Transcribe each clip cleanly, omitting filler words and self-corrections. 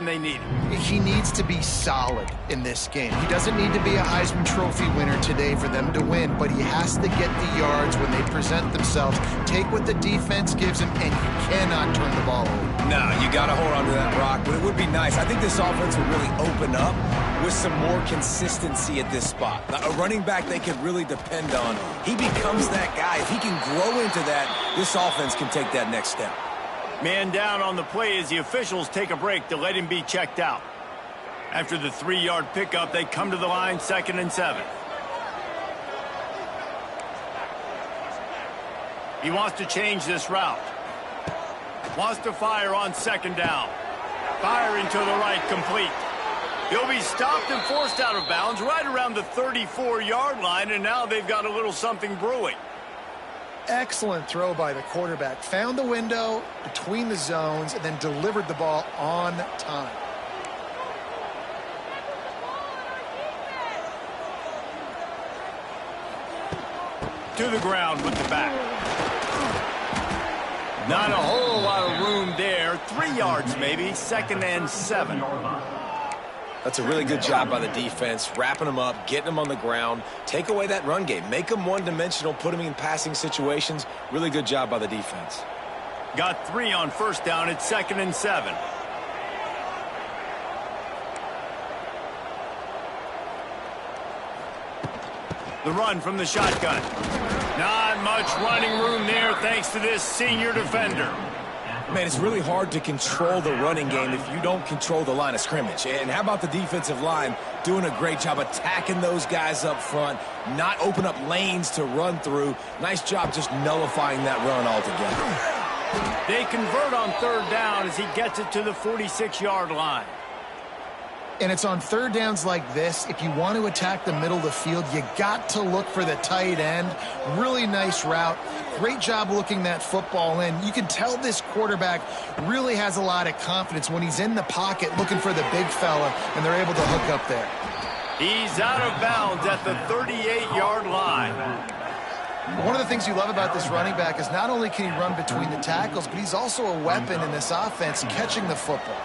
they need it. He needs to be solid in this game. He doesn't need to be a Heisman Trophy winner today for them to win, but he has to get the yards when they present themselves. Take what the defense gives him, and you cannot turn the ball over. No, you got to hold on to that rock, but it would be nice. I think this offense would really open up with some more consistency at this spot. A running back they could really depend on. He becomes that guy. If he can grow into that, this offense can take that next step. Man down on the play as the officials take a break to let him be checked out. After the 3-yard pickup, they come to the line, 2nd and 7. He wants to change this route. Wants to fire on 2nd down. Firing to the right, complete. He'll be stopped and forced out of bounds right around the 34-yard line, and now they've got a little something brewing. Excellent throw by the quarterback. Found the window between the zones and then delivered the ball on time. To the ground with the back. Not a whole lot of room there. 3 yards maybe, 2nd and 7. That's a really good job by the defense, wrapping them up, getting them on the ground. Take away that run game. Make them one-dimensional, put them in passing situations. Really good job by the defense. Got 3 on 1st down. It's 2nd and 7. The run from the shotgun. Not much running room there thanks to this senior defender. Man, it's really hard to control the running game if you don't control the line of scrimmage. And how about the defensive line doing a great job attacking those guys up front, not open up lanes to run through. Nice job just nullifying that run altogether. They convert on 3rd down as he gets it to the 46-yard line. And it's on 3rd downs like this. If you want to attack the middle of the field, you got to look for the tight end. Really nice route. Great job looking that football in. You can tell this quarterback really has a lot of confidence when he's in the pocket looking for the big fella, and they're able to hook up there. He's out of bounds at the 38-yard line. One of the things you love about this running back is not only can he run between the tackles, but he's also a weapon in this offense catching the football.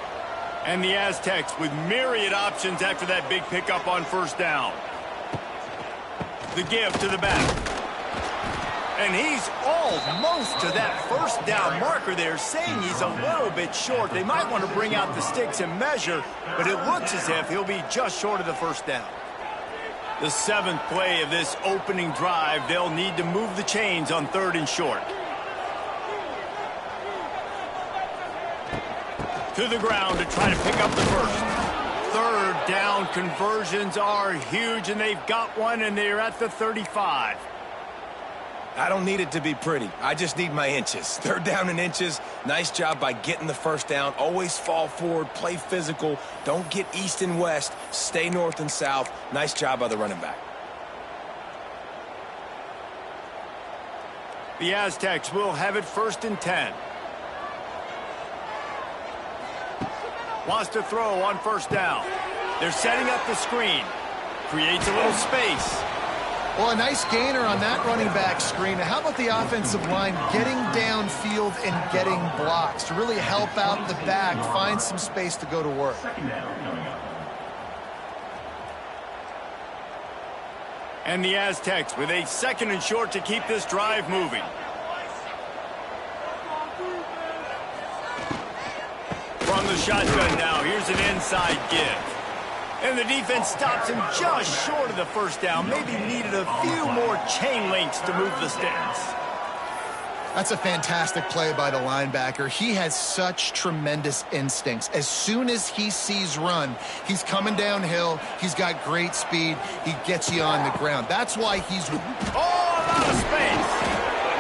And the Aztecs with myriad options after that big pickup on 1st down. The give to the back. And he's almost to that 1st down marker there, saying he's a little bit short. They might want to bring out the sticks and measure, but it looks as if he'll be just short of the 1st down. The 7th play of this opening drive, they'll need to move the chains on 3rd and short. To the ground to try to pick up the 1st. 3rd down conversions are huge, and they've got one, and they're at the 35. I don't need it to be pretty. I just need my inches. 3rd down in inches. Nice job by getting the 1st down. Always fall forward, play physical. Don't get east and west. Stay north and south. Nice job by the running back. The Aztecs will have it 1st and 10. Wants to throw on 1st down. They're setting up the screen. Creates a little space. Well, a nice gainer on that running back screen. How about the offensive line getting downfield and getting blocks to really help out the back, find some space to go to work. And the Aztecs with a 2nd and short to keep this drive moving. From the shotgun now, here's an inside give. And the defense stops him just short of the 1st down. Maybe needed a few more chain links to move the sticks. That's a fantastic play by the linebacker. He has such tremendous instincts. As soon as he sees run, he's coming downhill. He's got great speed. He gets you on the ground. That's why he's... Oh, a lot of space.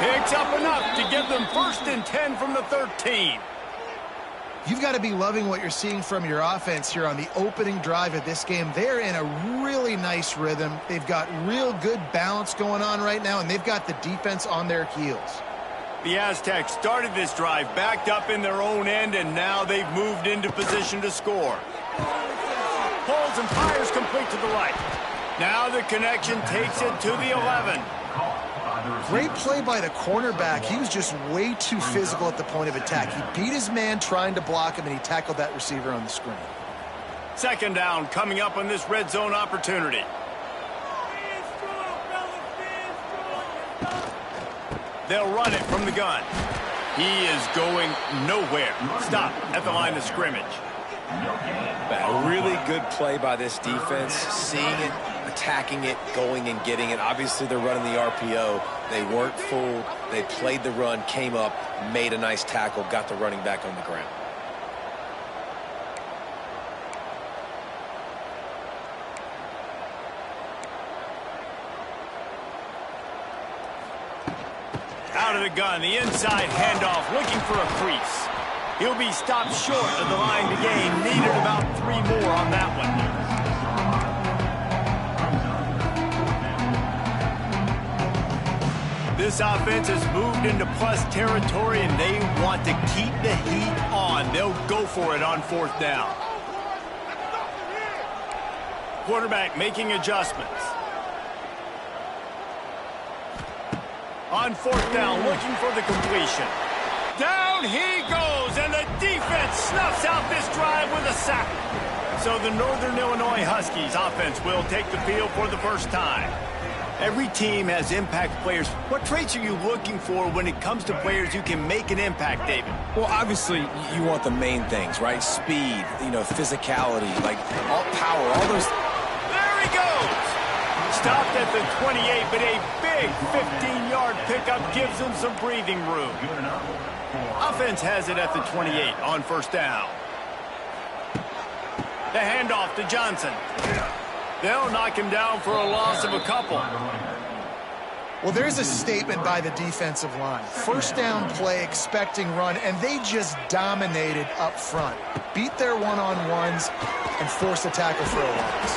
Picks up enough to give them 1st and 10 from the 13. You've got to be loving what you're seeing from your offense here on the opening drive of this game. They're in a really nice rhythm. They've got real good balance going on right now, and they've got the defense on their heels. The Aztecs started this drive backed up in their own end, and now they've moved into position to score. Pulls and fires complete to the right. Now the connection takes it to the 11. Great play by the cornerback. He was just way too physical at the point of attack. He beat his man trying to block him, and he tackled that receiver on the screen. Second down coming up on this red zone opportunity. They'll run it from the gun. He is going nowhere. Stop at the line of scrimmage. A really good play by this defense, seeing it, attacking it, going and getting it. Obviously, they're running the RPO. They weren't fooled. They played the run, came up, made a nice tackle, got the running back on the ground. Out of the gun, the inside handoff, looking for a crease. He'll be stopped short of the line to gain. Needed about 3 more on that one. This offense has moved into plus territory, and they want to keep the heat on. They'll go for it on 4th down. Quarterback making adjustments. On 4th down, looking for the completion. Down he goes, and the defense snuffs out this drive with a sack. So the Northern Illinois Huskies offense will take the field for the first time. Every team has impact players. What traits are you looking for when it comes to players who can make an impact, David? Well, obviously, you want the main things, right? Speed, physicality, like all power, all those. There he goes! Stopped at the 28, but a big 15-yard pickup gives him some breathing room. Offense has it at the 28 on 1st down. The handoff to Johnson. They'll knock him down for a loss of a couple. Well, there's a statement by the defensive line. 1st down play, expecting run, and they just dominated up front. Beat their one-on-ones and forced a tackle for a loss.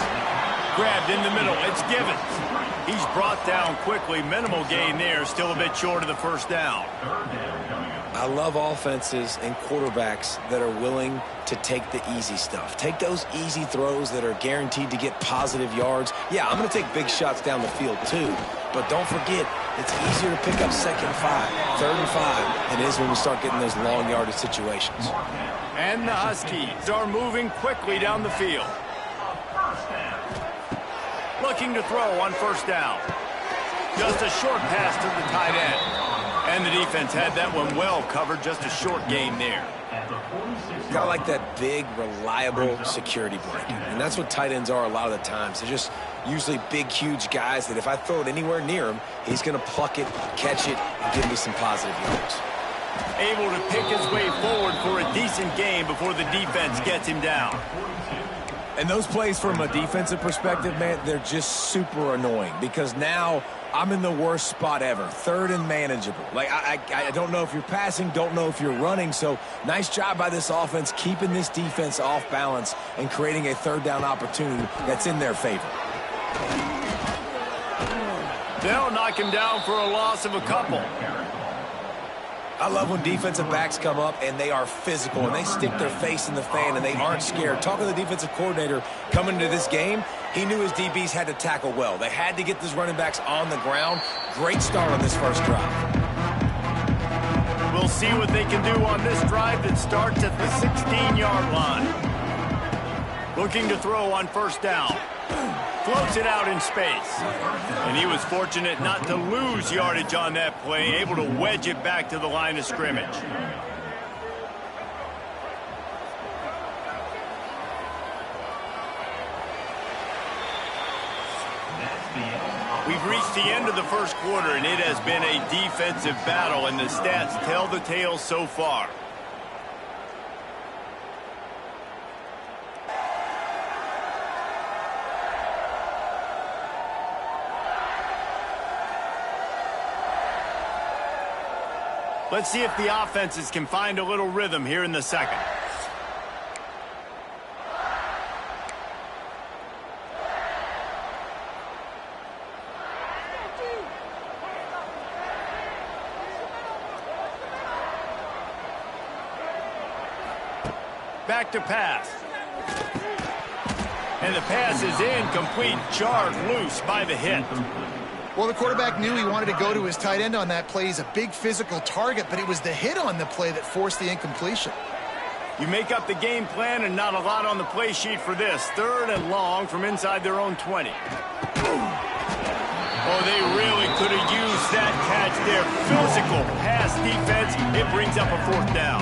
Grabbed in the middle, it's Givens. He's brought down quickly, minimal gain there, still a bit short of the 1st down. I love offenses and quarterbacks that are willing to take the easy stuff. Take those easy throws that are guaranteed to get positive yards. Yeah, I'm going to take big shots down the field too. But don't forget, it's easier to pick up 2nd and 5, 3rd and 5 than it is when we start getting those long yardage situations. And the Huskies are moving quickly down the field. Looking to throw on 1st down. Just a short pass to the tight end. And the defense had that one well covered, just a short gain there. Kind of like that big, reliable security blanket. And that's what tight ends are a lot of the times. They're just usually big, huge guys that if I throw it anywhere near him, he's going to pluck it, catch it, and give me some positive yards. Able to pick his way forward for a decent gain before the defense gets him down. And those plays from a defensive perspective, man, they're just super annoying because now I'm in the worst spot ever, 3rd and manageable. Like, I don't know if you're passing, don't know if you're running, so nice job by this offense keeping this defense off balance and creating a 3rd down opportunity that's in their favor. They'll knock him down for a loss of a couple. I love when defensive backs come up and they are physical and they stick their face in the fan and they aren't scared. Talking to the defensive coordinator coming into this game, he knew his DBs had to tackle well. They had to get these running backs on the ground. Great start on this first drive. We'll see what they can do on this drive that starts at the 16-yard line. Looking to throw on 1st down. Floats it out in space. And he was fortunate not to lose yardage on that play, able to wedge it back to the line of scrimmage. We've reached the end of the 1st quarter, and it has been a defensive battle, and the stats tell the tale so far. Let's see if the offenses can find a little rhythm here in the 2nd. Back to pass. And the pass is incomplete, jarred loose by the hit. Well, the quarterback knew he wanted to go to his tight end on that play. He's a big physical target, but it was the hit on the play that forced the incompletion. You make up the game plan and not a lot on the play sheet for this. 3rd and long from inside their own 20. Oh, they really could have used that catch there. Physical pass defense. It brings up a 4th down.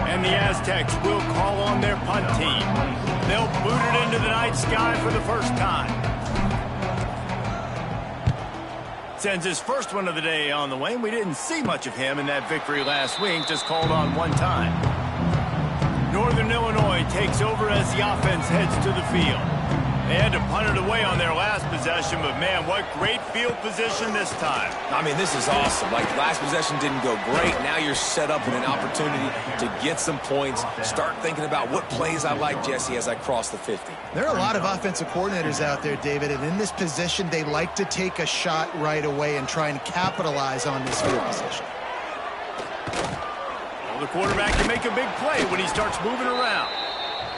And the Aztecs will call on their punt team. They'll boot it into the night sky for the first time. Sends his first one of the day on the way. We didn't see much of him in that victory last week. Just called on one time. Northern Illinois takes over as the offense heads to the field. They had to punt it away on their last possession, but man, what great field position this time. I mean, this is awesome. Like, last possession didn't go great. Now you're set up with an opportunity to get some points. Start thinking about what plays I like, Jesse, as I cross the 50. There are a lot of offensive coordinators out there, David, and in this position, they like to take a shot right away and try and capitalize on this field position. Well, the quarterback can make a big play when he starts moving around.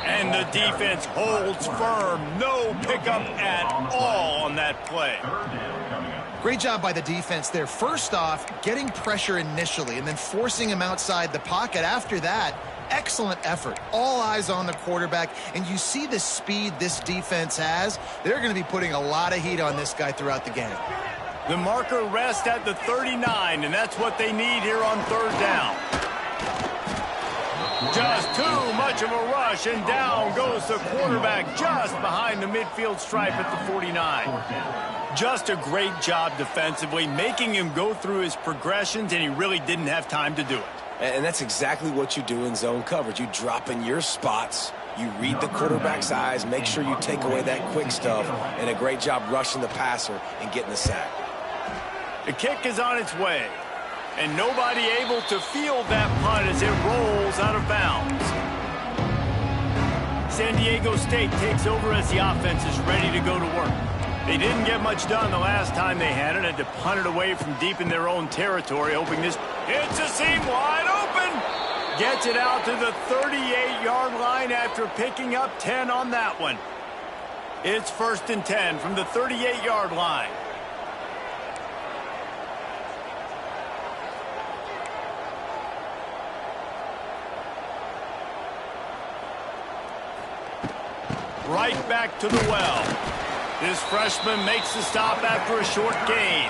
And the defense holds firm. No pickup at all on that play. Great job by the defense there. First off, getting pressure initially and then forcing him outside the pocket. After that, excellent effort. All eyes on the quarterback. And you see the speed this defense has. They're going to be putting a lot of heat on this guy throughout the game. The marker rests at the 39, and that's what they need here on 3rd down. Just too much of a rush, and down goes the quarterback just behind the midfield stripe at the 49. Just a great job defensively, making him go through his progressions, and he really didn't have time to do it. And that's exactly what you do in zone coverage. You drop in your spots, you read the quarterback's eyes, make sure you take away that quick stuff, and a great job rushing the passer and getting the sack. The kick is on its way. And nobody able to field that punt as it rolls out of bounds. San Diego State takes over as the offense is ready to go to work. They didn't get much done the last time they had it, and to punt it away from deep in their own territory, hoping this hits a seam wide open. Gets it out to the 38-yard line after picking up 10 on that one. It's 1st and 10 from the 38-yard line. Right back to the well. This freshman makes the stop after a short gain.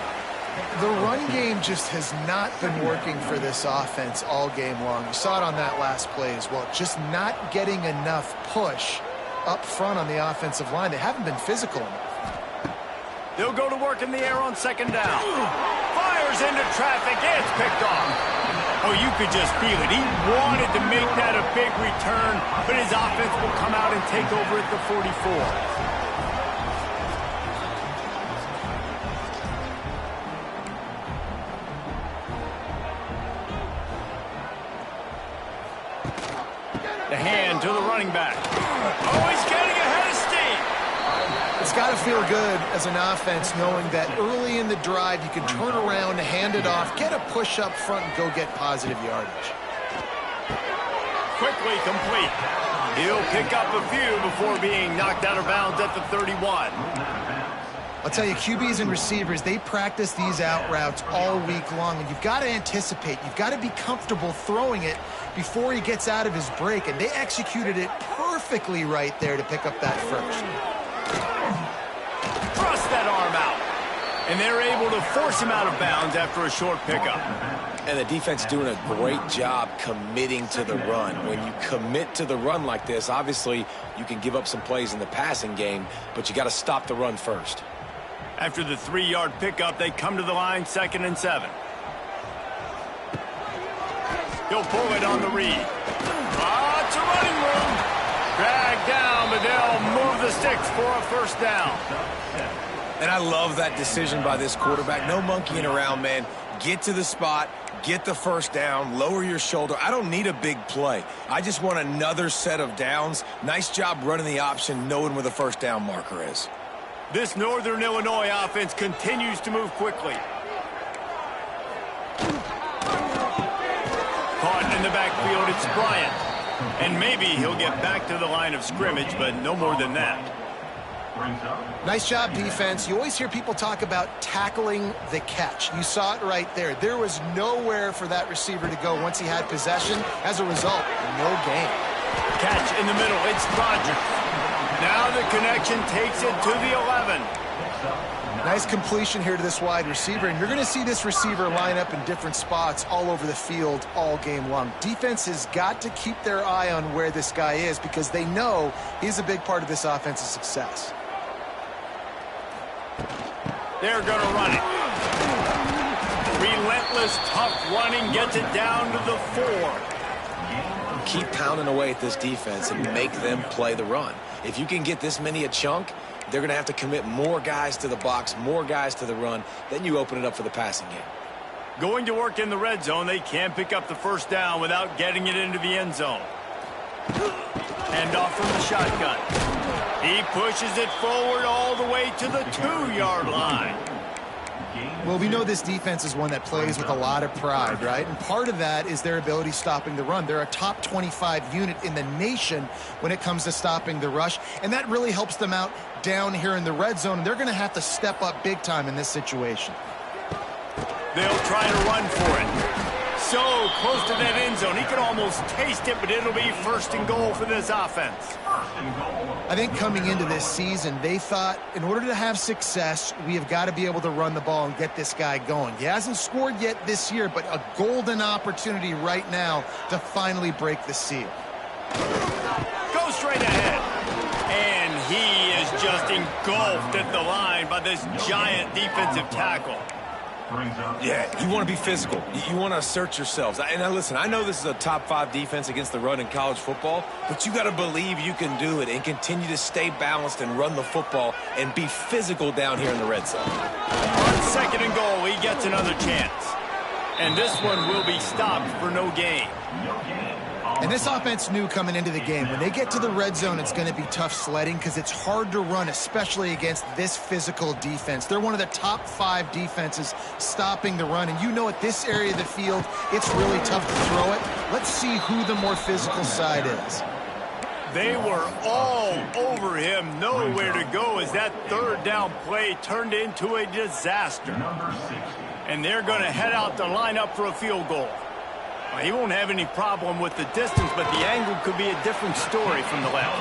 The run game just has not been working for this offense all game long. You saw it on that last play as well. Just not getting enough push up front on the offensive line. They haven't been physical enough. They'll go to work in the air on 2nd down. Fires into traffic. It's picked off. Oh, you could just feel it. He wanted to make that a big return, but his offense will come out and take over at the 44. The hand to the running back. Oh, he's getting ahead of steam. It's got to feel good as an offense knowing that early in the drive you can turn around, hand it off, get a push up front, and go get positive yardage. Quickly complete. He'll pick up a few before being knocked out of bounds at the 31. I'll tell you, QBs and receivers, they practice these out routes all week long, and you've got to anticipate. You've got to be comfortable throwing it before he gets out of his break, and they executed it perfectly right there to pick up that first. Thrust that arm out. And they're able to force him out of bounds after a short pickup. And the defense doing a great job committing to the run. When you commit to the run like this, obviously you can give up some plays in the passing game, but you got to stop the run first. After the 3-yard pickup, they come to the line 2nd and 7. He'll pull it on the read. It's a running room. Dragged down, but they'll move the sticks for a 1st down. And I love that decision by this quarterback. No monkeying around, man. Get to the spot, get the 1st down, lower your shoulder. I don't need a big play. I just want another set of downs. Nice job running the option, knowing where the 1st down marker is. This Northern Illinois offense continues to move quickly. Caught in the backfield, it's Bryant. And maybe he'll get back to the line of scrimmage, but no more than that. Nice job, defense. You always hear people talk about tackling the catch. You saw it right there. There was nowhere for that receiver to go once he had possession. As a result, no gain. Catch in the middle. It's Rodgers. Now the connection takes it to the 11. Nice completion here to this wide receiver, and you're going to see this receiver line up in different spots all over the field all game long. Defense has got to keep their eye on where this guy is because they know he's a big part of this offense's success. They're going to run it. Relentless, tough running gets it down to the 4. Keep pounding away at this defense and make them play the run. If you can get this many a chunk, they're going to have to commit more guys to the box, more guys to the run. Then you open it up for the passing game. Going to work in the red zone. They can't pick up the first down without getting it into the end zone. Hand off from the shotgun. He pushes it forward all the way to the 2-yard line. Well, we know this defense is one that plays with a lot of pride, right? And part of that is their ability stopping the run. They're a top 25 unit in the nation when it comes to stopping the rush, and that really helps them out down here in the red zone, and they're going to have to step up big time in this situation. They'll try to run for it. So close to that end zone. He can almost taste it, but it'll be first and goal for this offense. I think coming into this season, they thought in order to have success, we have got to be able to run the ball and get this guy going. He hasn't scored yet this year, but a golden opportunity right now to finally break the seal. Go straight ahead. And he is just engulfed at the line by this giant defensive tackle. Yeah, you want to be physical. You want to assert yourselves. And now listen, I know this is a top 5 defense against the run in college football, but you got to believe you can do it and continue to stay balanced and run the football and be physical down here in the red zone. On second and goal, he gets another chance. And this one will be stopped for no gain. And this offense knew coming into the game, when they get to the red zone, it's going to be tough sledding because it's hard to run, especially against this physical defense. They're one of the top 5 defenses stopping the run. And you know at this area of the field, it's really tough to throw it. Let's see who the more physical side is. They were all over him, nowhere to go as that third down play turned into a disaster. And they're going to head out to line up for a field goal. Well, he won't have any problem with the distance, but the angle could be a different story from the left.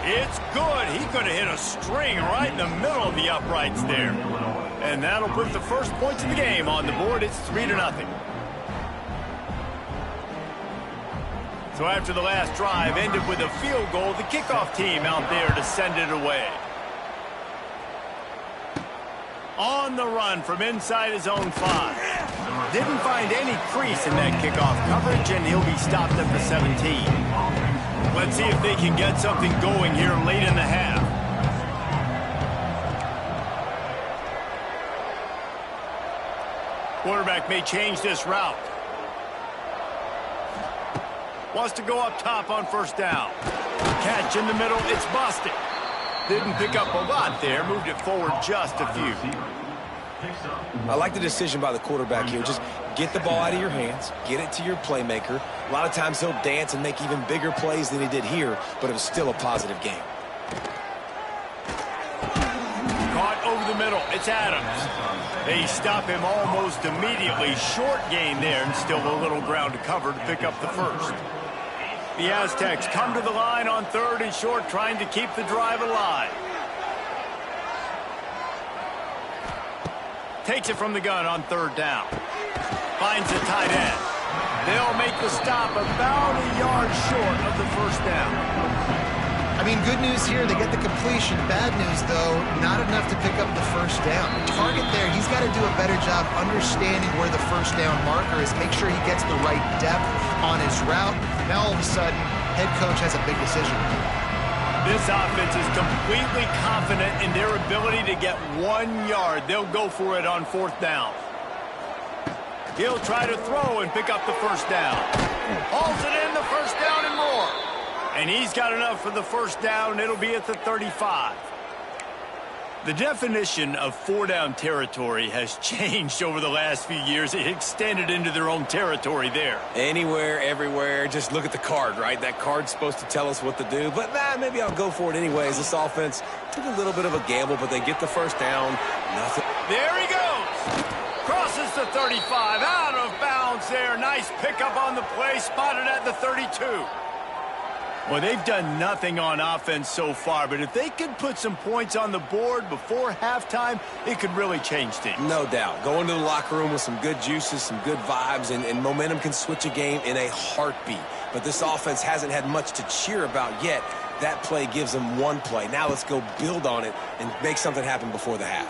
It's good. He could have hit a string right in the middle of the uprights there. And that'll put the first points of the game on the board. It's 3-0. So after the last drive ended with a field goal, the kickoff team out there to send it away. On the run from inside his own 5. Didn't find any crease in that kickoff coverage, and he'll be stopped at the 17. Let's see if they can get something going here late in the half. Quarterback may change this route. Wants to go up top on first down. Catch in the middle, it's busted. Didn't pick up a lot there, moved it forward just a few. I like the decision by the quarterback here. Just get the ball out of your hands, get it to your playmaker. A lot of times he'll dance and make even bigger plays than he did here, but it was still a positive game. Caught over the middle, it's Adams. They stop him almost immediately. Short gain there and still a little ground to cover to pick up the first. The Aztecs come to the line on 3rd and short, trying to keep the drive alive. Takes it from the gun on 3rd down. Finds the tight end. They'll make the stop about a yard short of the first down. I mean, good news here, they get the completion. Bad news, though, not enough to pick up the first down. The target there, he's got to do a better job understanding where the first down marker is, make sure he gets the right depth on his route. Now, all of a sudden, head coach has a big decision. This offense is completely confident in their ability to get 1 yard. They'll go for it on 4th down. He'll try to throw and pick up the first down. Hauls it in, the first down and more. And he's got enough for the first down. It'll be at the 35. The definition of four-down territory has changed over the last few years. It extended into their own territory there. Anywhere, everywhere. Just look at the card, right? That card's supposed to tell us what to do. But maybe I'll go for it anyways. This offense took a little bit of a gamble, but they get the first down. Nothing. There he goes. Crosses the 35. Out of bounds there. Nice pickup on the play. Spotted at the 32. Well, they've done nothing on offense so far, but if they could put some points on the board before halftime, it could really change things. No doubt. Go into the locker room with some good juices, some good vibes, and momentum can switch a game in a heartbeat. But this offense hasn't had much to cheer about yet. That play gives them one play. Now let's go build on it and make something happen before the half.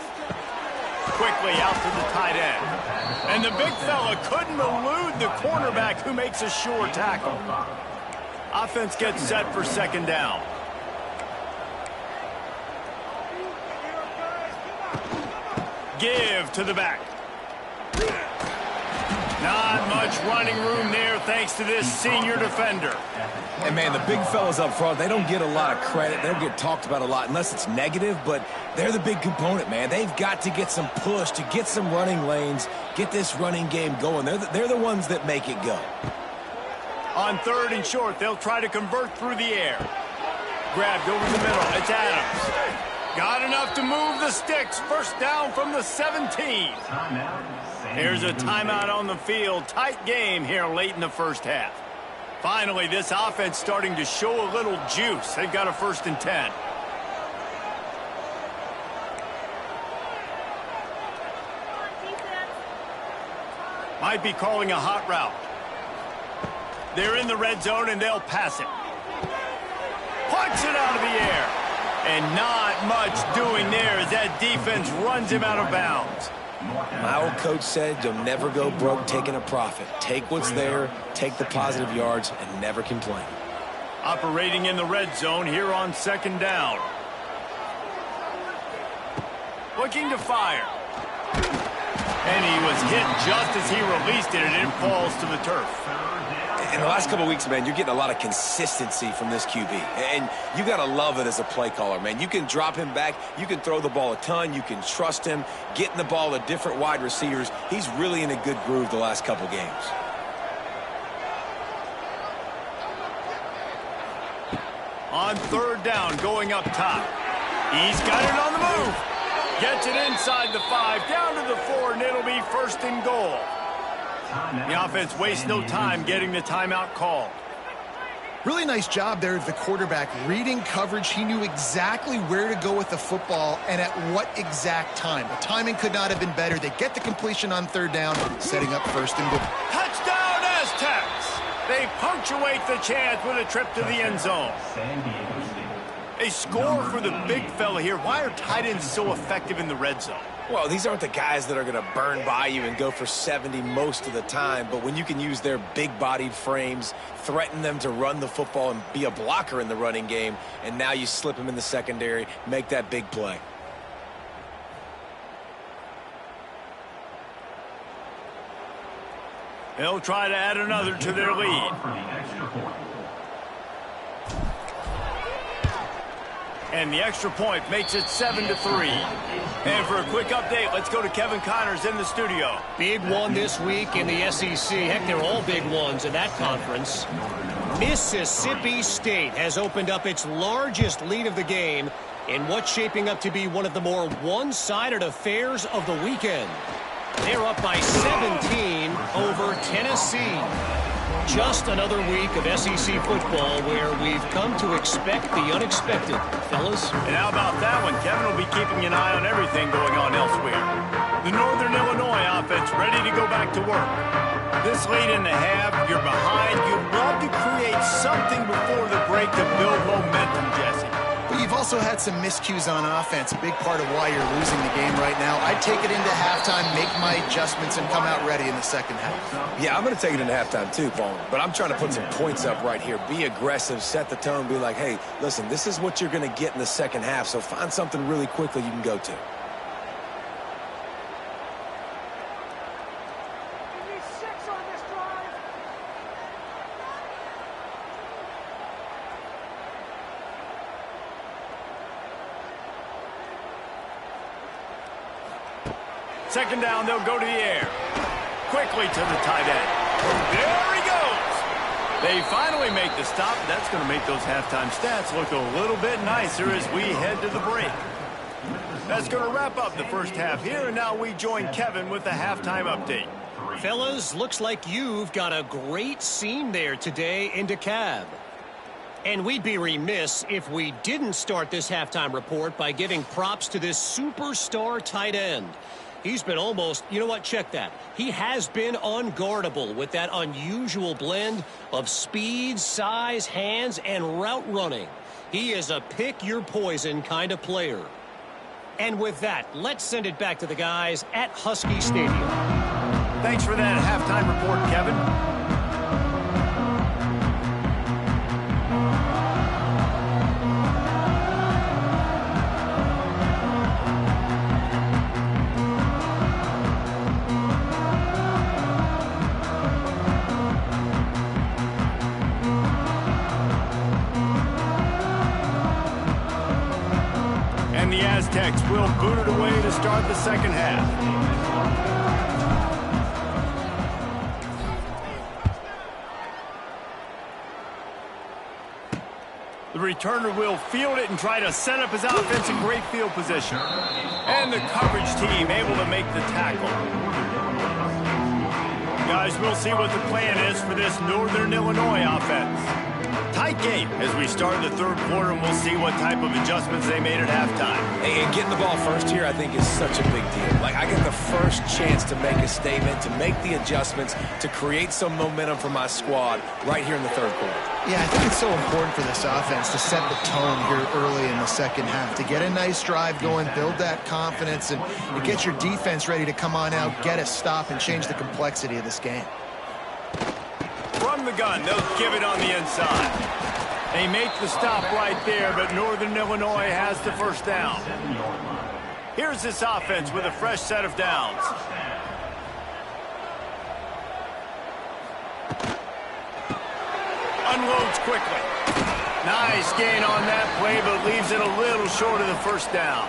Quickly out to the tight end. And the big fella couldn't elude the cornerback who makes a sure tackle. Offense gets set for second down. Give to the back. Not much running room there thanks to this senior defender. And, man, the big fellas up front, they don't get a lot of credit. They don't get talked about a lot unless it's negative, but they're the big component, man. They've got to get some push, to get some running lanes, get this running game going. They're the ones that make it go. On third and short, they'll try to convert through the air. Grabbed over the middle. It's Adams. Got enough to move the sticks. First down from the 17. Here's a timeout on the field. Tight game here late in the first half. Finally, this offense starting to show a little juice. They've got a 1st and 10. Might be calling a hot route. They're in the red zone, and they'll pass it. Punch it out of the air. And not much doing there as that defense runs him out of bounds. My old coach said you'll never go broke taking a profit. Take what's there, take the positive yards, and never complain. Operating in the red zone here on second down. Looking to fire. And he was hit just as he released it, and it falls to the turf. In the last couple of weeks, man, you're getting a lot of consistency from this QB. And you got to love it as a play caller, man. You can drop him back. You can throw the ball a ton. You can trust him. Getting the ball to different wide receivers. He's really in a good groove the last couple games. On third down, going up top. He's got it on the move. Gets it inside the 5, down to the 4, and it'll be 1st and goal. The offense wastes no time getting the timeout called. Really nice job there of the quarterback. Reading coverage, he knew exactly where to go with the football and at what exact time. The timing could not have been better. They get the completion on third down, setting up 1st and goal. Touchdown, Aztecs! They punctuate the chance with a trip to the end zone. A score for the big fella here. Why are tight ends so effective in the red zone? Well, these aren't the guys that are going to burn by you and go for 70 most of the time, but when you can use their big-bodied frames, threaten them to run the football and be a blocker in the running game, and now you slip them in the secondary, make that big play. They'll try to add another to their lead. And the extra point makes it 7-3. And for a quick update, let's go to Kevin Connors in the studio. Big one this week in the SEC. Heck, they're all big ones in that conference. Mississippi State has opened up its largest lead of the game in what's shaping up to be one of the more one-sided affairs of the weekend. They're up by 17 over Tennessee. Just another week of SEC football where we've come to expect the unexpected, fellas. And how about that one? Kevin will be keeping an eye on everything going on elsewhere. The Northern Illinois offense ready to go back to work. This late in the half, you're behind. You'd love to create something before the break to build momentum, Jesse. But you've also had some miscues on offense, a big part of why you're losing the game right now. I'd take it into halftime, make my adjustments, and come out ready in the second half. Yeah, I'm going to take it into halftime too, Paul. But I'm trying to put some points up right here. Be aggressive, set the tone, be like, hey, listen, this is what you're going to get in the second half, so find something really quickly you can go to. Second down, they'll go to the air. Quickly to the tight end. There he goes. They finally make the stop. That's going to make those halftime stats look a little bit nicer as we head to the break. That's going to wrap up the first half here, and now we join Kevin with the halftime update. Fellas, looks like you've got a great scene there today in DeKalb. And we'd be remiss if we didn't start this halftime report by giving props to this superstar tight end. He's been almost, you know what, check that. He has been unguardable with that unusual blend of speed, size, hands, and route running. He is a pick-your-poison kind of player. And with that, let's send it back to the guys at Husky Stadium. Thanks for that halftime report, Kevin. And the Aztecs will boot it away to start the second half. The returner will field it and try to set up his offense in great field position. And the coverage team able to make the tackle. Guys, we'll see what the plan is for this Northern Illinois offense. Tight game as we start the third quarter, and we'll see what type of adjustments they made at halftime. And getting the ball first here, I think, is such a big deal. Like, I get the first chance to make a statement, to make the adjustments, to create some momentum for my squad right here in the third quarter. Yeah, I think it's so important for this offense to set the tone here early in the second half, to get a nice drive going, build that confidence, and get your defense ready to come on out, get a stop, and change the complexity of this game. From the gun, they'll give it on the inside. They make the stop right there, but Northern Illinois has the first down. Here's this offense with a fresh set of downs. Unloads quickly. Nice gain on that play, but leaves it a little short of the first down.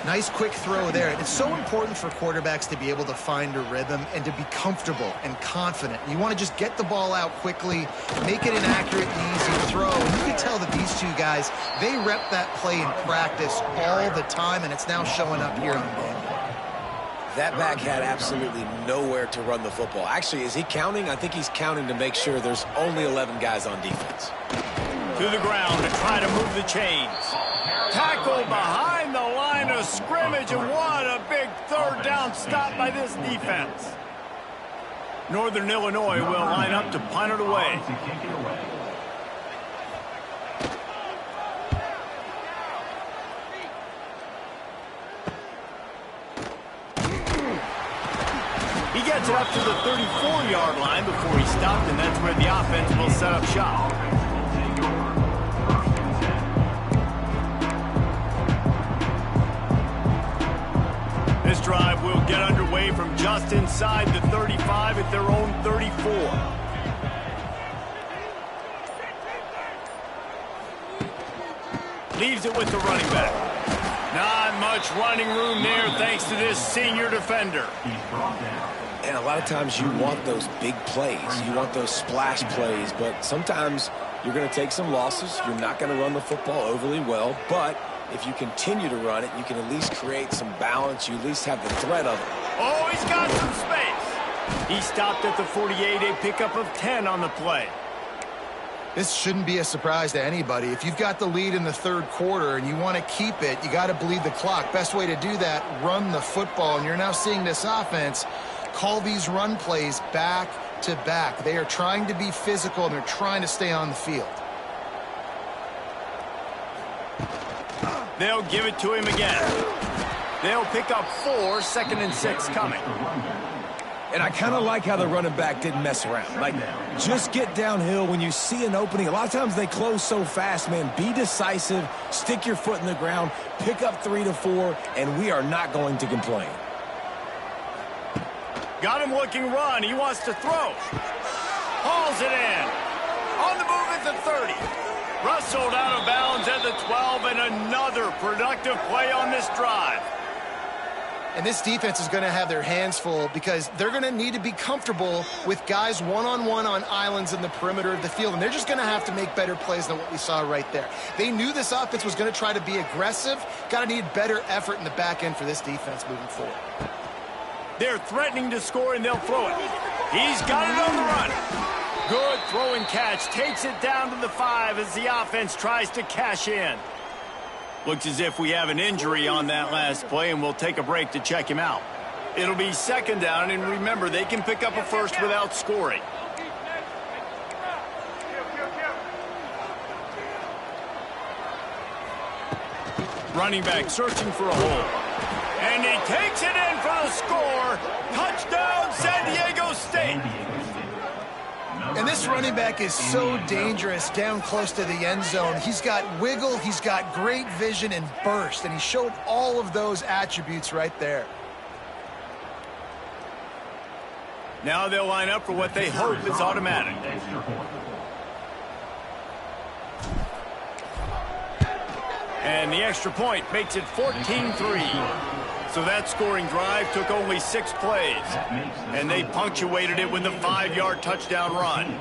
Nice quick throw there. It's so important for quarterbacks to be able to find a rhythm and to be comfortable and confident. You want to just get the ball out quickly, make it an accurate and easy throw. And you can tell that these two guys, they rep that play in practice all the time, and it's now showing up here on game day. That back had absolutely nowhere to run the football. Actually, is he counting? I think he's counting to make sure there's only 11 guys on defense. To the ground to try to move the chains. Tackle behind the line of scrimmage, and what a big third down stop by this defense. Northern Illinois will line up to punt it away. He gets it up to the 34-yard line before he stopped, and that's where the offense will set up shop. This drive will get underway from just inside the 35 at their own 34. Leaves it with the running back. Not much running room there thanks to this senior defender. And a lot of times you want those big plays. You want those splash plays, but sometimes you're going to take some losses. You're not going to run the football overly well, but if you continue to run it, you can at least create some balance. You at least have the threat of it. Oh, he's got some space. He stopped at the 48, a pickup of 10 on the play. This shouldn't be a surprise to anybody. If you've got the lead in the third quarter and you want to keep it, you got to bleed the clock. Best way to do that, run the football. And you're now seeing this offense call these run plays back to back. They are trying to be physical, and they're trying to stay on the field. They'll give it to him again. They'll pick up 4, 2nd and 6 coming. And I kind of like how the running back didn't mess around. Like, just get downhill when you see an opening. A lot of times they close so fast, man. Be decisive, stick your foot in the ground, pick up 3 to 4, and we are not going to complain. Got him looking run. He wants to throw. Hauls it in. On the move at the 30. Rustled out of bounds at the 12, and another productive play on this drive. And this defense is going to have their hands full because they're going to need to be comfortable with guys one-on-one on islands in the perimeter of the field. And they're just going to have to make better plays than what we saw right there. They knew this offense was going to try to be aggressive. Got to need better effort in the back end for this defense moving forward. They're threatening to score, and they'll throw it. He's got it on the run. Good throw and catch. Takes it down to the 5 as the offense tries to cash in. Looks as if we have an injury on that last play, and we'll take a break to check him out. It'll be second down, and remember, they can pick up a first without scoring. Running back searching for a hole. And he takes it in for the score. Touchdown, San Diego State. And this running back is so dangerous down close to the end zone. He's got wiggle, he's got great vision and burst, and he showed all of those attributes right there. Now they'll line up for what they hope is automatic. And the extra point makes it 14-3. So that scoring drive took only 6 plays, and they punctuated it with a 5-yard touchdown run.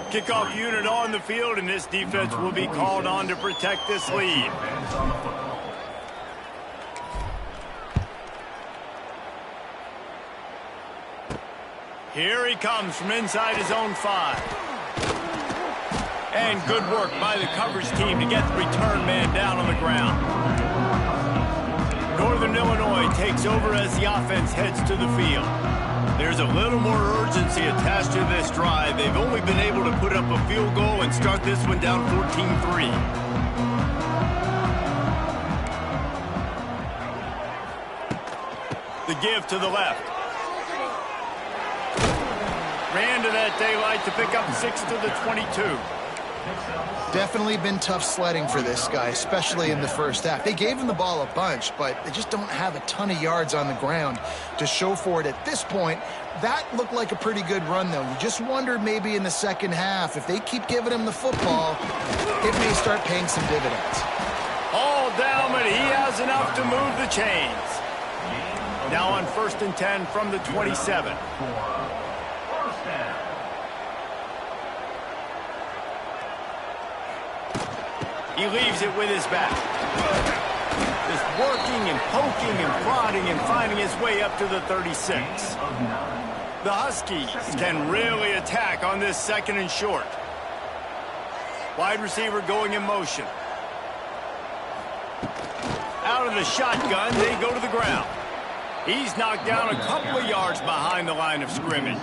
Kickoff unit on the field, and this defense will be called on to protect this lead. Here he comes from inside his own 5. And good work by the coverage team to get the return man down on the ground. Northern Illinois takes over as the offense heads to the field. There's a little more urgency attached to this drive. They've only been able to put up a field goal and start this one down 14-3. The give to the left. Ran to that daylight to pick up 6 to the 22. Definitely been tough sledding for this guy, especially in the first half. They gave him the ball a bunch, but they just don't have a ton of yards on the ground to show for it at this point. That looked like a pretty good run, though. You just wondered maybe in the second half, if they keep giving him the football, it may start paying some dividends. All down, but he has enough to move the chains. Now on 1st and 10 from the 27. He leaves it with his back. Just working and poking and prodding and finding his way up to the 36. The Huskies can really attack on this 2nd and short. Wide receiver going in motion. Out of the shotgun, they go to the ground. He's knocked down a couple of yards behind the line of scrimmage.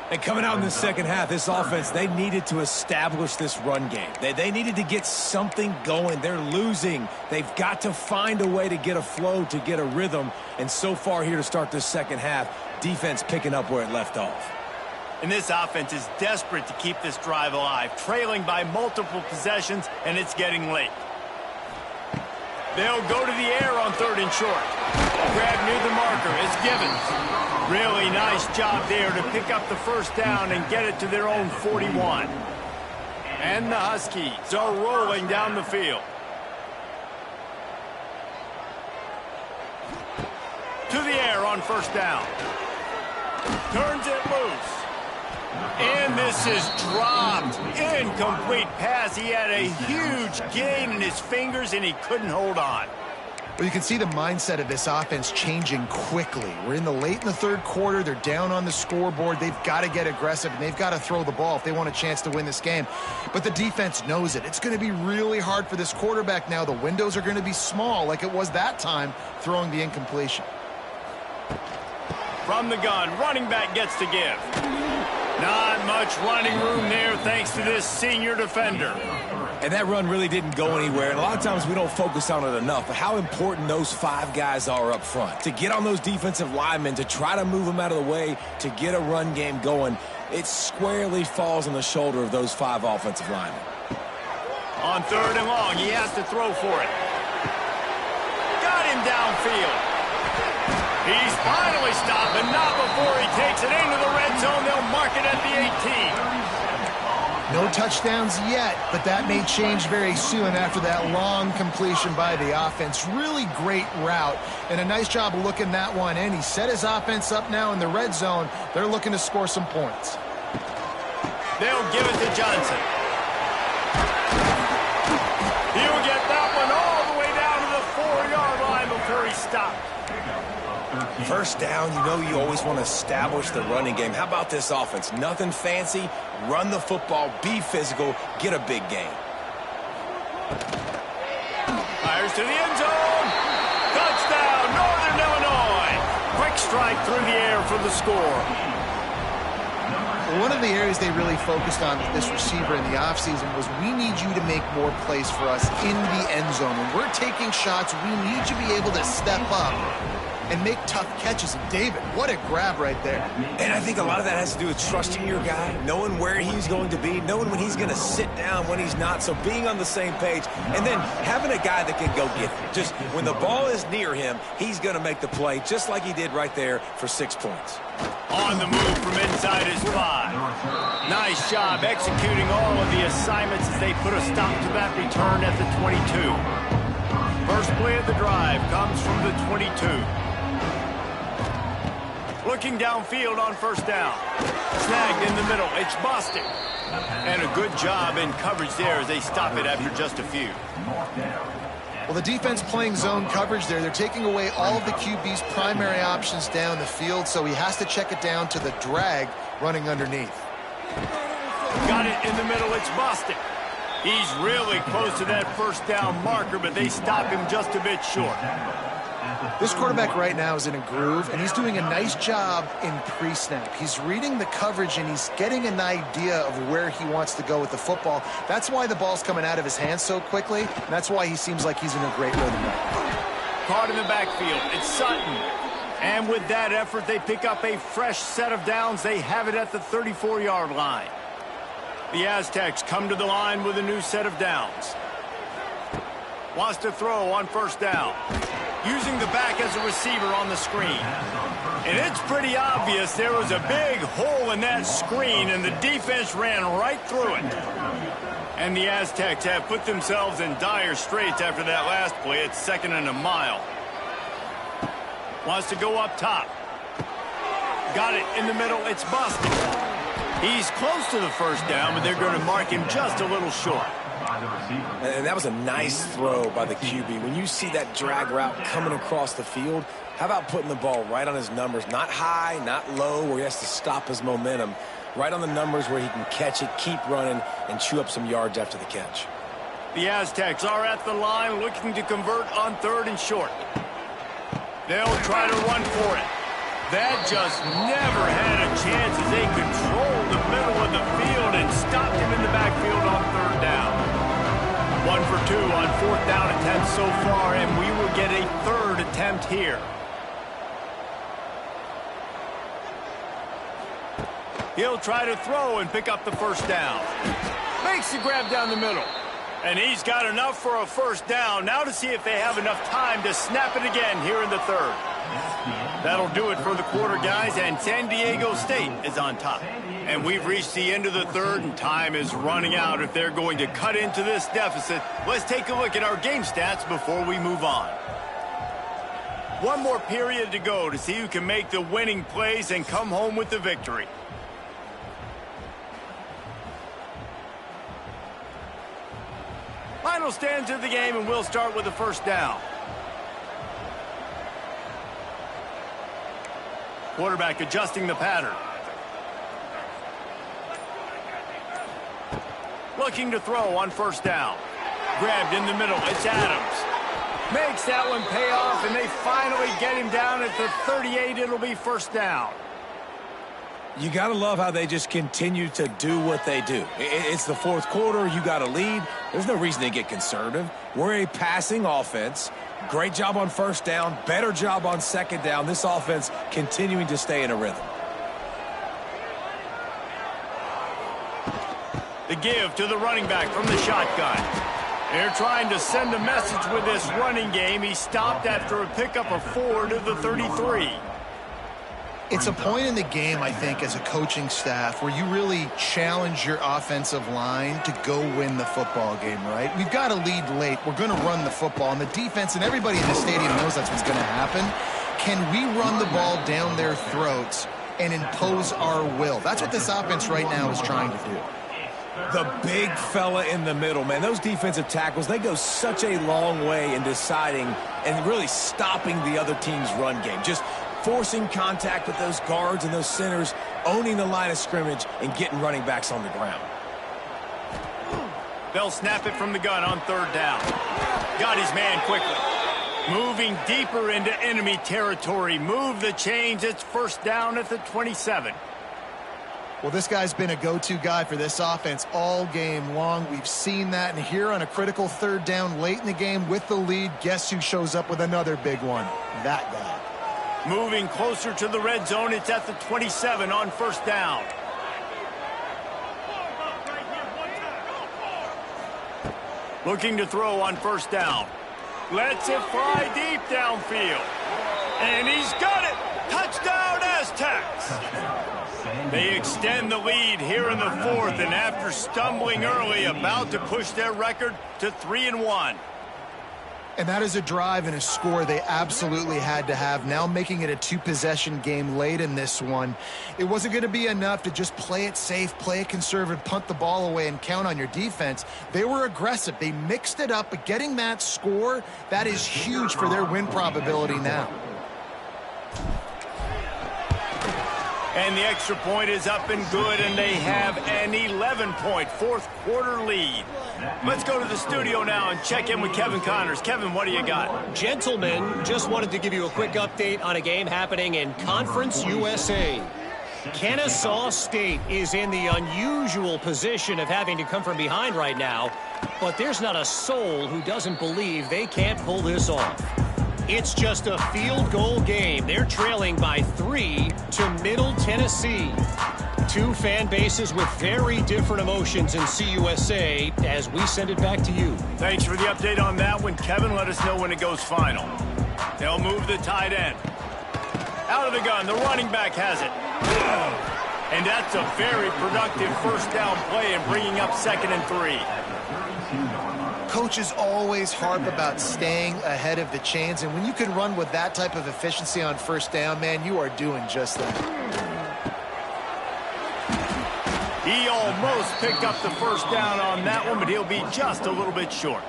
And coming out in the second half, this offense, they needed to establish this run game. They needed to get something going. They're losing. They've got to find a way to get a flow, to get a rhythm. And so far here to start this second half, defense picking up where it left off. And this offense is desperate to keep this drive alive, trailing by multiple possessions, and it's getting late. They'll go to the air on 3rd and short. Grab near the marker is Givens. Really nice job there to pick up the first down and get it to their own 41. And the Huskies are rolling down the field. To the air on 1st down. Turns it loose. And this is dropped. Incomplete pass. He had a huge gain in his fingers, and he couldn't hold on. Well, you can see the mindset of this offense changing quickly. We're in the 3rd quarter. They're down on the scoreboard. They've got to get aggressive, and they've got to throw the ball if they want a chance to win this game. But the defense knows it. It's going to be really hard for this quarterback now. The windows are going to be small like it was that time throwing the incompletion. From the gun, running back gets to give. Not much running room there thanks to this senior defender. And that run really didn't go anywhere. And a lot of times we don't focus on it enough, but how important those 5 guys are up front. To get on those defensive linemen, to try to move them out of the way, to get a run game going, it squarely falls on the shoulder of those 5 offensive linemen. On 3rd and long, he has to throw for it. Got him downfield. He's finally stopped, but not before he takes it into the red zone. They'll mark it at the 18. No touchdowns yet, but that may change very soon after that long completion by the offense. Really great route, and a nice job of looking that one in. He set his offense up now in the red zone. They're looking to score some points. They'll give it to Johnson. He'll get that one all the way down to the 4-yard line before he stopped. First down, you know you always want to establish the running game. How about this offense? Nothing fancy. Run the football, be physical, get a big gain. Fires to the end zone. Touchdown, Northern Illinois. Quick strike through the air for the score. One of the areas they really focused on with this receiver in the offseason was we need you to make more plays for us in the end zone. When we're taking shots, we need you to be able to step up and make tough catches. And David, what a grab right there. And I think a lot of that has to do with trusting your guy, knowing where he's going to be, knowing when he's going to sit down, when he's not, so being on the same page, and then having a guy that can go get it. Just when the ball is near him, he's going to make the play, just like he did right there for 6 points. On the move from inside his 5. Nice job executing all of the assignments as they put a stop to that return at the 22. First play of the drive comes from the 22. Looking downfield on first down. Snagged in the middle. It's Bostic. And a good job in coverage there as they stop it after just a few. Well, the defense playing zone coverage there. They're taking away all of the QB's primary options down the field, so he has to check it down to the drag running underneath. Got it in the middle. It's Bostic. He's really close to that first down marker, but they stop him just a bit short. This quarterback right now is in a groove, and he's doing a nice job in pre-snap. He's reading the coverage, and he's getting an idea of where he wants to go with the football. That's why the ball's coming out of his hands so quickly, and that's why he seems like he's in a great rhythm now. Caught in the backfield. It's Sutton. And with that effort, they pick up a fresh set of downs. They have it at the 34-yard line. The Aztecs come to the line with a new set of downs. Wants to throw on first down. Using the back as a receiver on the screen. And it's pretty obvious there was a big hole in that screen, and the defense ran right through it. And the Aztecs have put themselves in dire straits after that last play. It's 2nd and a mile. Wants to go up top. Got it in the middle. It's Bostic. He's close to the first down, but they're going to mark him just a little short. And that was a nice throw by the QB. When you see that drag route coming across the field, how about putting the ball right on his numbers? Not high, not low, where he has to stop his momentum. Right on the numbers where he can catch it, keep running, and chew up some yards after the catch. The Aztecs are at the line looking to convert on 3rd and short. They'll try to run for it. That just never had a chance as they controlled the middle of the field and stopped him in the backfield on 3rd down. 1 for 2 on 4th down attempts so far, and we will get a 3rd attempt here. He'll try to throw and pick up the first down. Makes the grab down the middle. And he's got enough for a first down. Now to see if they have enough time to snap it again here in the 3rd. That'll do it for the quarter, guys, and San Diego State is on top. And we've reached the end of the 3rd, and time is running out if they're going to cut into this deficit. Let's take a look at our game stats before we move on. One more period to go to see who can make the winning plays and come home with the victory. Final stands of the game, and we'll start with the first down. Quarterback adjusting the pattern. Looking to throw on first down. Grabbed in the middle. It's Adams. Makes that one pay off, and they finally get him down at the 38. It'll be first down. You got to love how they just continue to do what they do. It's the 4th quarter. You got a lead. There's no reason to get conservative. We're a passing offense. Great job on first down. Better job on 2nd down. This offense continuing to stay in a rhythm. The give to the running back from the shotgun. They're trying to send a message with this running game. He stopped after a pickup of 4 to the 33. It's a point in the game, I think, as a coaching staff where you really challenge your offensive line to go win the football game, right? We've got to lead late. We're going to run the football. And the defense and everybody in the stadium knows that's what's going to happen. Can we run the ball down their throats and impose our will? That's what this offense right now is trying to do. The big fella in the middle, man. Those defensive tackles, they go such a long way in deciding and really stopping the other team's run game. Just forcing contact with those guards and those centers, owning the line of scrimmage, and getting running backs on the ground. They'll snap it from the gun on third down. Got his man quickly. Moving deeper into enemy territory. Move the chains. It's first down at the 27. Well, this guy's been a go-to guy for this offense all game long. We've seen that, and here on a critical third down late in the game with the lead, guess who shows up with another big one? That guy. Moving closer to the red zone. It's at the 27 on first down. Looking to throw on first down. Lets it fly deep downfield. And he's got it. Touchdown, Aztecs. They extend the lead here in the fourth, and after stumbling early, about to push their record to 3-1. And that is a drive and a score they absolutely had to have. Now making it a two-possession game late in this one. It wasn't going to be enough to just play it safe, play it conservative, punt the ball away, and count on your defense. They were aggressive. They mixed it up, but getting that score, that is huge for their win probability now. And the extra point is up and good, and they have an 11-point fourth quarter lead. Let's go to the studio now and check in with Kevin Connors. Kevin, what do you got? Gentlemen, just wanted to give you a quick update on a game happening in Conference USA. Kennesaw State is in the unusual position of having to come from behind right now, but there's not a soul who doesn't believe they can't pull this off. It's just a field goal game. They're trailing by 3 to Middle Tennessee. Two fan bases with very different emotions in CUSA as we send it back to you. Thanks for the update on that one, Kevin. Let us know when it goes final. They'll move the tight end. Out of the gun, the running back has it. And that's a very productive first down play and bringing up 2nd and 3. Coaches always harp about staying ahead of the chains, and when you can run with that type of efficiency on first down, man, you are doing just that. He almost picked up the first down on that one, but he'll be just a little bit short.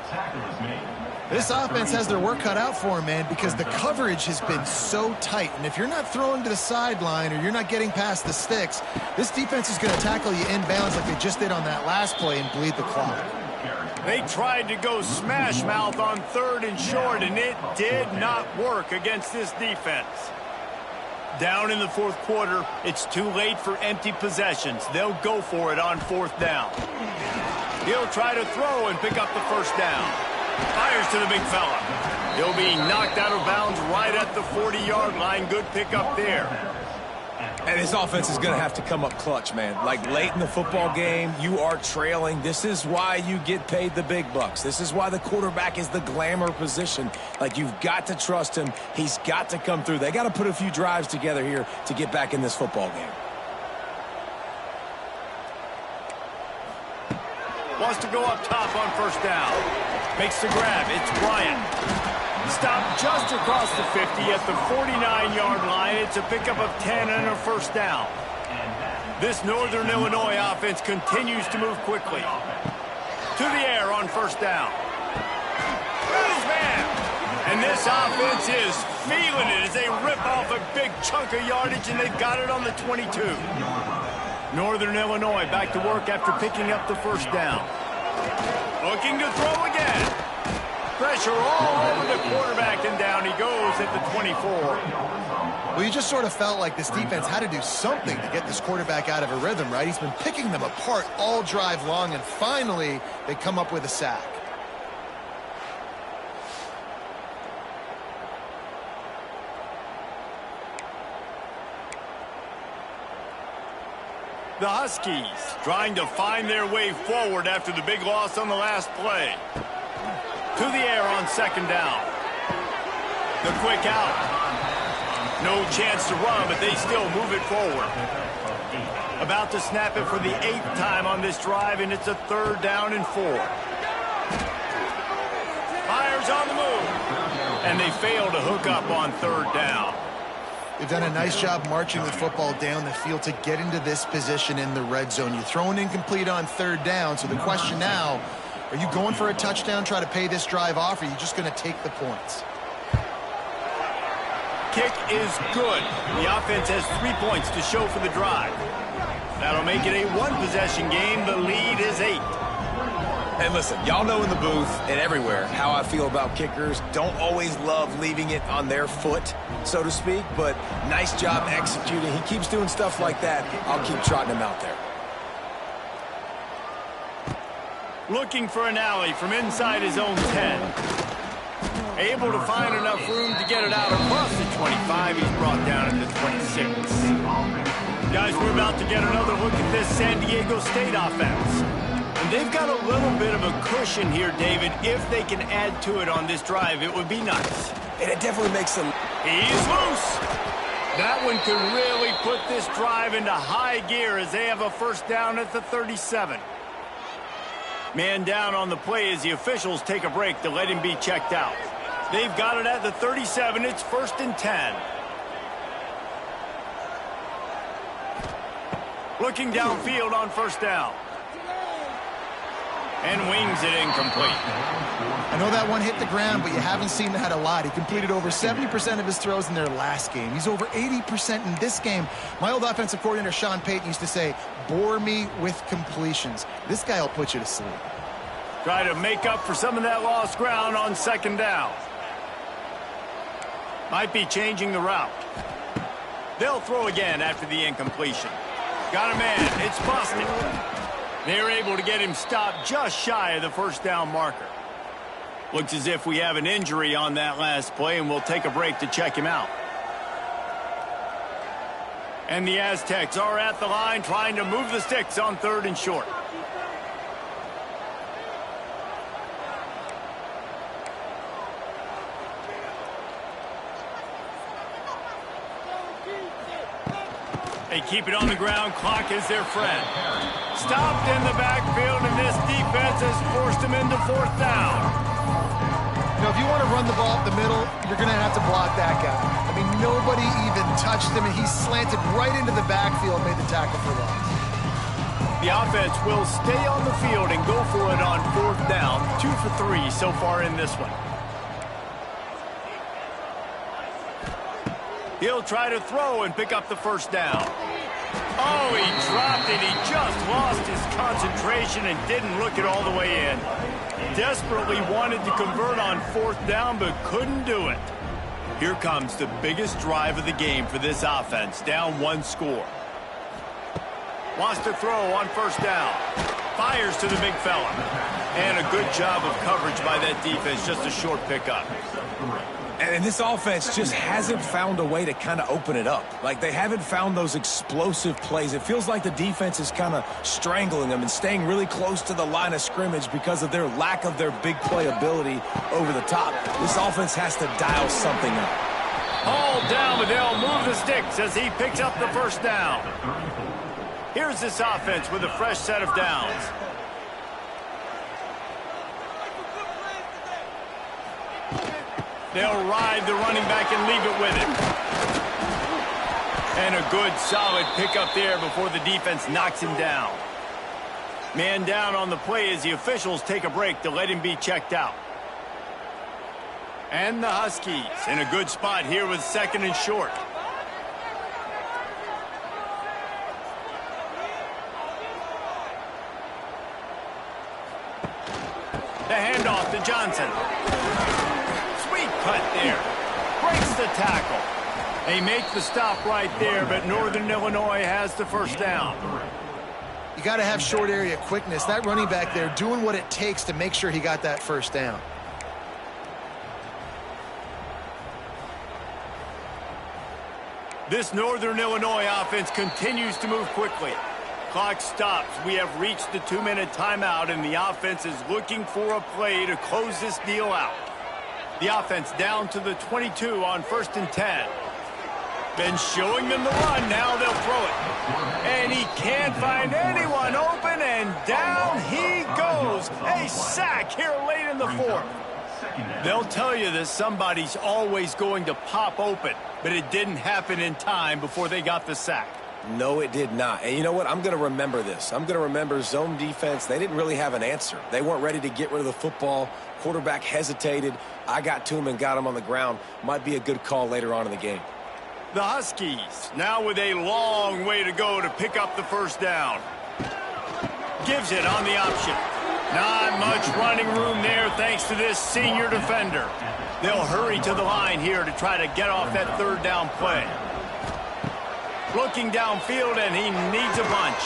This offense has their work cut out for them, man, because the coverage has been so tight. And if you're not throwing to the sideline or you're not getting past the sticks, this defense is going to tackle you inbounds like they just did on that last play and bleed the clock. They tried to go smash mouth on 3rd and short, and it did not work against this defense. Down in the fourth quarter, it's too late for empty possessions. They'll go for it on 4th down. He'll try to throw and pick up the first down. Fires to the big fella. He'll be knocked out of bounds right at the 40-yard line. Good pickup there. And this offense is going to have to come up clutch, man. Like late in the football game, you are trailing. This is why you get paid the big bucks. This is why the quarterback is the glamour position. Like, you've got to trust him. He's got to come through. They got to put a few drives together here to get back in this football game. Wants to go up top on first down. Makes the grab. It's Bryant. Stopped just across the 50 at the 49-yard line. It's a pickup of 10 and a first down. This Northern Illinois offense continues to move quickly. To the air on first down. Got his man. And this offense is feeling it as they rip off a big chunk of yardage, and they've got it on the 22. Northern Illinois back to work after picking up the first down. Looking to throw again. Pressure all over the quarterback, and down he goes at the 24. Well, you just sort of felt like this defense had to do something to get this quarterback out of a rhythm, right? He's been picking them apart all drive long, and finally they come up with a sack. The Huskies trying to find their way forward after the big loss on the last play. To the air on 2nd down. The quick out. No chance to run, but they still move it forward. About to snap it for the 8th time on this drive, and it's a 3rd down and 4. Fires on the move. And they fail to hook up on 3rd down. They've done a nice job marching the football down the field to get into this position in the red zone. You throw an incomplete on 3rd down, so the question now, are you going for a touchdown, try to pay this drive off, or are you just going to take the points? Kick is good. The offense has 3 points to show for the drive. That'll make it a 1-possession game. The lead is 8. And listen, y'all know in the booth and everywhere how I feel about kickers. Don't always love leaving it on their foot, so to speak, but nice job executing. He keeps doing stuff like that. I'll keep trotting him out there. Looking for an alley from inside his own 10. Able to find enough room to get it out across the 25. He's brought down at the 26. Guys, we're about to get another look at this San Diego State offense. And they've got a little bit of a cushion here, David. If they can add to it on this drive, it would be nice. And it definitely makes them... He's loose. That one could really put this drive into high gear as they have a 1st down at the 37. Man down on the play as the officials take a break to let him be checked out. They've got it at the 37. It's 1st and 10. Looking downfield on 1st down. And wings it incomplete. I know that one hit the ground, but you haven't seen that a lot. He completed over 70% of his throws in their last game. He's over 80% in this game. My old offensive coordinator, Sean Payton, used to say, bore me with completions. This guy will put you to sleep. Try to make up for some of that lost ground on 2nd down. Might be changing the route. They'll throw again after the incompletion. Got a man. It's Boston. They're able to get him stopped just shy of the 1st down marker. Looks as if we have an injury on that last play, and we'll take a break to check him out. And the Aztecs are at the line trying to move the sticks on 3rd and short. They keep it on the ground. Clock is their friend. Stopped in the backfield, and this defense has forced him into 4th down. You know, if you want to run the ball up the middle, you're going to have to block that guy. I mean, nobody even touched him, and he slanted right into the backfield, made the tackle for loss. The offense will stay on the field and go for it on 4th down. 2 for 3 so far in this one. He'll try to throw and pick up the 1st down. Oh, he dropped it. He just lost his concentration and didn't look it all the way in. Desperately wanted to convert on 4th down, but couldn't do it. Here comes the biggest drive of the game for this offense, down 1 score. Wants to throw on 1st down. Fires to the big fella. And a good job of coverage by that defense, just a short pickup. And this offense just hasn't found a way to kind of open it up. Like, they haven't found those explosive plays. It feels like the defense is kind of strangling them and staying really close to the line of scrimmage because of their lack of their big play ability over the top. This offense has to dial something up. All down, but they'll move the sticks as he picks up the 1st down. Here's this offense with a fresh set of downs. They'll ride the running back and leave it with him. And a good, solid pickup there before the defense knocks him down. Man down on the play as the officials take a break to let him be checked out. And the Huskies in a good spot here with 2nd and short. The handoff to Johnson. Cut there. Breaks the tackle. They make the stop right there, but Northern Illinois has the 1st down. You got to have short area quickness. That running back there doing what it takes to make sure he got that 1st down. This Northern Illinois offense continues to move quickly. Clock stops. We have reached the 2-minute timeout, and the offense is looking for a play to close this deal out. The offense down to the 22 on 1st and 10. Been showing them the run, now they'll throw it. And he can't find anyone open, and down he goes. A sack here late in the fourth. They'll tell you that somebody's always going to pop open, but it didn't happen in time before they got the sack. No, it did not. And you know what? I'm going to remember this. I'm going to remember zone defense. They didn't really have an answer. They weren't ready to get rid of the football. Quarterback hesitated. I got to him and got him on the ground. Might be a good call later on in the game. The Huskies now with a long way to go to pick up the first down. Gives it on the option. Not much running room there thanks to this senior defender. They'll hurry to the line here to try to get off that third down play. Looking downfield, and he needs a bunch.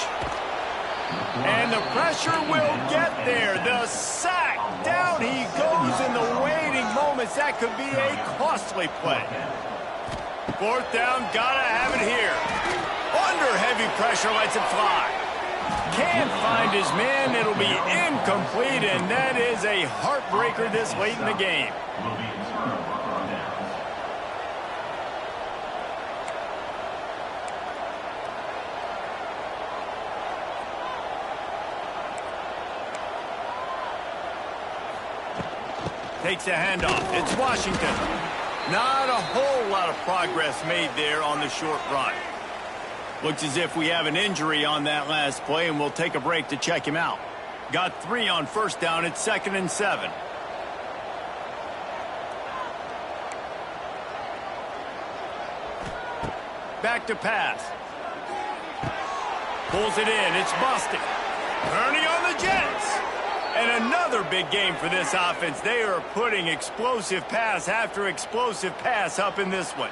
And the pressure will get there. The sack. Down he goes in the waiting moments. That could be a costly play. Fourth down, gotta have it here. Under heavy pressure, lets it fly. Can't find his man. It'll be incomplete, and that is a heartbreaker this late in the game. Takes a handoff. It's Washington. Not a whole lot of progress made there on the short run. Looks as if we have an injury on that last play, and we'll take a break to check him out. Got 3 on first down. It's 2nd and 7. Back to pass. Pulls it in. It's busted. Turning on the Jets. And another big game for this offense. They are putting explosive pass after explosive pass up in this one.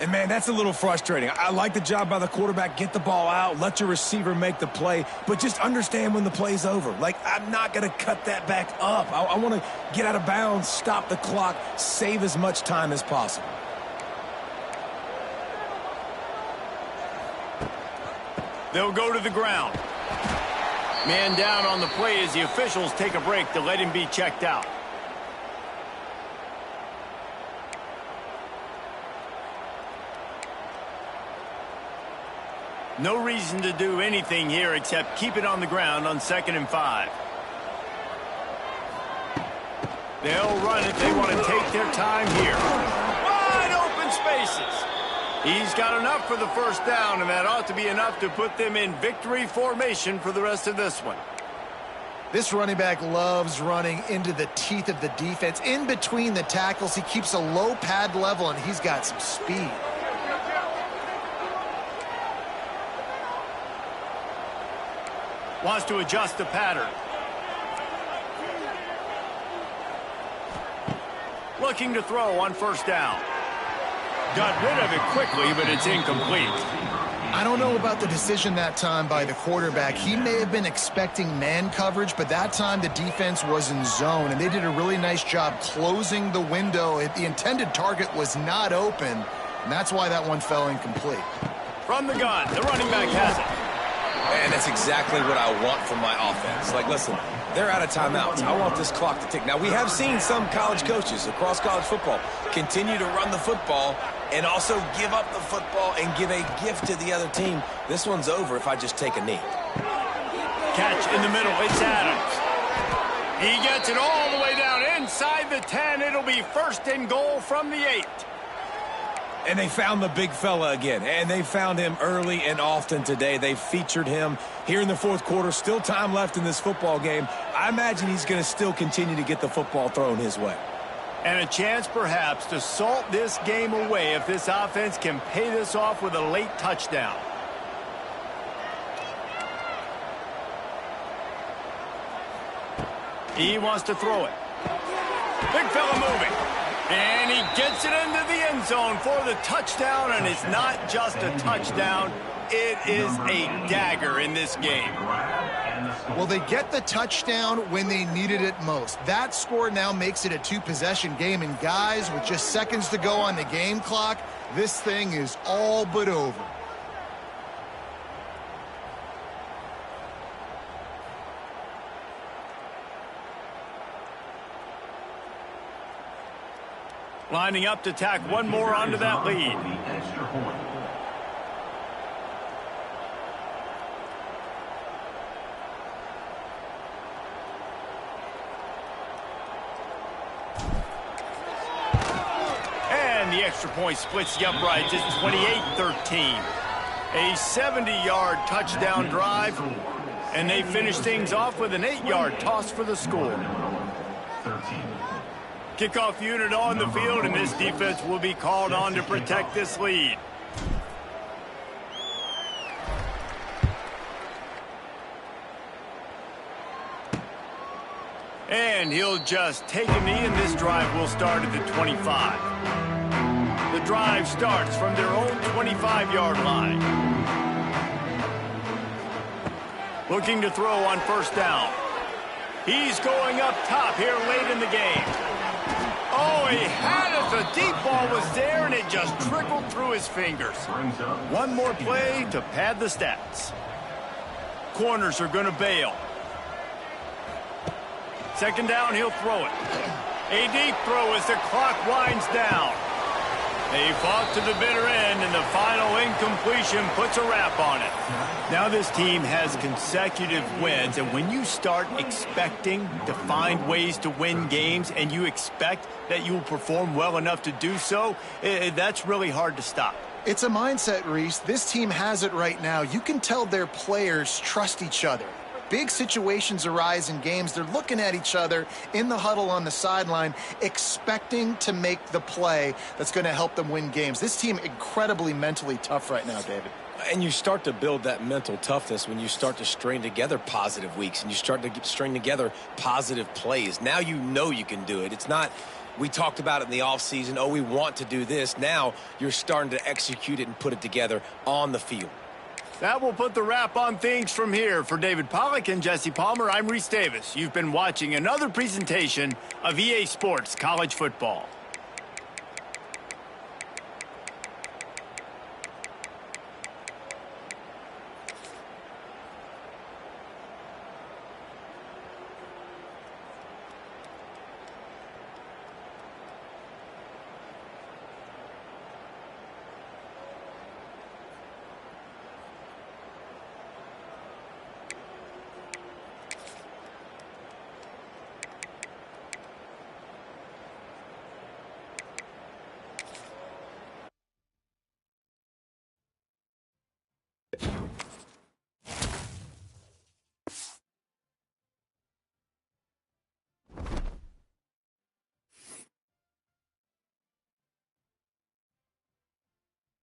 And, man, that's a little frustrating. I like the job by the quarterback. Get the ball out. Let your receiver make the play. But just understand when the play's over. Like, I'm not going to cut that back up. I want to get out of bounds, stop the clock, save as much time as possible. They'll go to the ground. Man down on the play as the officials take a break to let him be checked out. No reason to do anything here except keep it on the ground on 2nd and 5. They'll run it. They want to take their time here. Wide open spaces. He's got enough for the first down, and that ought to be enough to put them in victory formation for the rest of this one. This running back loves running into the teeth of the defense. In between the tackles, he keeps a low pad level, and he's got some speed. Wants to adjust the pattern. Looking to throw on first down. Got rid of it quickly, but it's incomplete. I don't know about the decision that time by the quarterback. He may have been expecting man coverage, but that time the defense was in zone, and they did a really nice job closing the window. The intended target was not open, and that's why that one fell incomplete. From the gun, the running back has it. And that's exactly what I want from my offense. Like, listen, they're out of timeouts. I want this clock to tick. Now, we have seen some college coaches across college football continue to run the football and also give up the football and give a gift to the other team. This one's over if I just take a knee. Catch in the middle. It's Adams. He gets it all the way down inside the 10. It'll be 1st and goal from the 8. And they found the big fella again, and they found him early and often today. They featured him here in the fourth quarter. Still time left in this football game. I imagine he's going to still continue to get the football thrown his way. And a chance perhaps to salt this game away if this offense can pay this off with a late touchdown. He wants to throw it. Big fella moving. And he gets it into the end zone for the touchdown, and it's not just a touchdown. It is a dagger in this game. Well, they get the touchdown when they needed it most. That score now makes it a 2-possession game, and guys, with just seconds to go on the game clock, this thing is all but over. Lining up to tack one more onto that lead. And the extra point splits the uprights. It's 28-13. A 70-yard touchdown drive. And they finish things off with an 8-yard toss for the score. Kickoff unit on the field, and this defense will be called on to protect this lead. And he'll just take a knee, and this drive will start at the 25. The drive starts from their own 25-yard line. Looking to throw on first down. He's going up top here late in the game. Oh, he had it. The deep ball was there, and it just trickled through his fingers. One more play to pad the stats. Corners are going to bail. Second down, he'll throw it. A deep throw as the clock winds down. They fought to the bitter end, and the final incompletion puts a wrap on it. Now this team has consecutive wins, and when you start expecting to find ways to win games and you expect that you will perform well enough to do so, that's really hard to stop. It's a mindset, Reese. This team has it right now. You can tell their players trust each other. Big situations arise in games. They're looking at each other in the huddle on the sideline, expecting to make the play that's going to help them win games. This team incredibly mentally tough right now, David. And you start to build that mental toughness when you start to string together positive weeks and you start to string together positive plays. Now you know you can do it. It's not, we talked about it in the offseason, oh, we want to do this. Now you're starting to execute it and put it together on the field. That will put the wrap on things from here. For David Pollack and Jesse Palmer, I'm Reese Davis. You've been watching another presentation of EA Sports College Football.